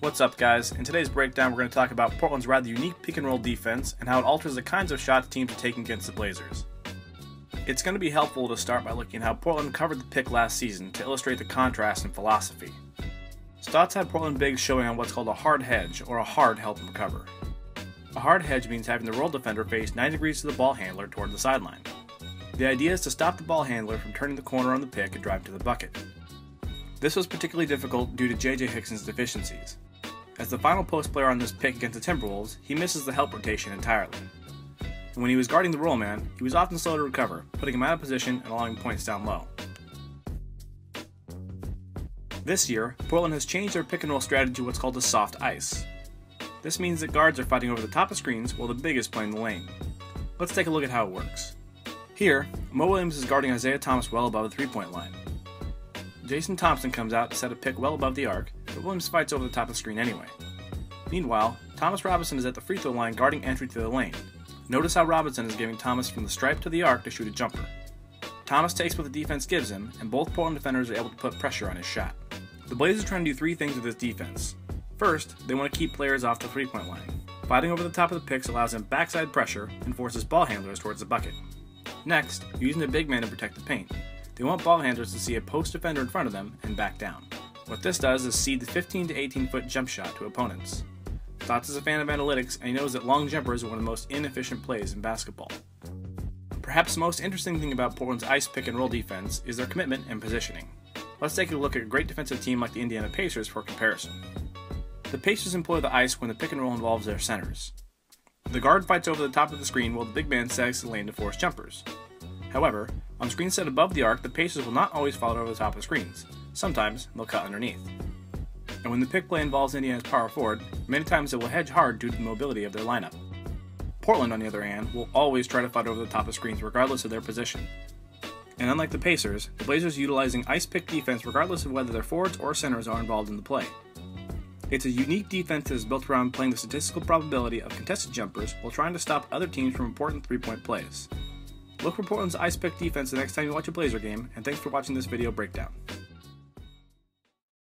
What's up, guys? In today's breakdown, we're going to talk about Portland's rather unique pick-and-roll defense and how it alters the kinds of shots teams are taking against the Blazers. It's going to be helpful to start by looking at how Portland covered the pick last season to illustrate the contrast in philosophy. Stotts had Portland bigs showing on what's called a hard hedge, or a hard help and cover. A hard hedge means having the roll defender face 90 degrees to the ball handler toward the sideline. The idea is to stop the ball handler from turning the corner on the pick and drive to the bucket. This was particularly difficult due to J.J. Hickson's deficiencies. As the final post player on this pick against the Timberwolves, he misses the help rotation entirely. And when he was guarding the roll man, he was often slow to recover, putting him out of position and allowing points down low. This year, Portland has changed their pick-and-roll strategy to what's called a soft ice. This means that guards are fighting over the top of screens while the big is playing the lane. Let's take a look at how it works. Here, Mo Williams is guarding Isaiah Thomas well above the three-point line. Jason Thompson comes out to set a pick well above the arc, but Williams fights over the top of the screen anyway. Meanwhile, Thomas Robinson is at the free throw line guarding entry to the lane. Notice how Robinson is giving Thomas from the stripe to the arc to shoot a jumper. Thomas takes what the defense gives him, and both Portland defenders are able to put pressure on his shot. The Blazers are trying to do three things with this defense. First, they want to keep players off the three-point line. Fighting over the top of the picks allows them backside pressure and forces ball handlers towards the bucket. Next, using the big man to protect the paint. They want ball handlers to see a post defender in front of them and back down. What this does is seed the 15 to 18 foot jump shot to opponents. Stotts is a fan of analytics, and he knows that long jumpers are one of the most inefficient plays in basketball. Perhaps the most interesting thing about Portland's ice pick and roll defense is their commitment and positioning. Let's take a look at a great defensive team like the Indiana Pacers for comparison. The Pacers employ the ice when the pick and roll involves their centers. The guard fights over the top of the screen while the big man sags the lane to force jumpers. However, on screens set above the arc, the Pacers will not always follow over the top of screens. Sometimes, they'll cut underneath. And when the pick play involves Indiana's power forward, many times it will hedge hard due to the mobility of their lineup. Portland, on the other hand, will always try to fight over the top of screens regardless of their position. And unlike the Pacers, the Blazers are utilizing ice pick defense regardless of whether their forwards or centers are involved in the play. It's a unique defense that is built around playing the statistical probability of contested jumpers while trying to stop other teams from important three-point plays. Look for Portland's ice pick defense the next time you watch a Blazer game, and thanks for watching this video breakdown.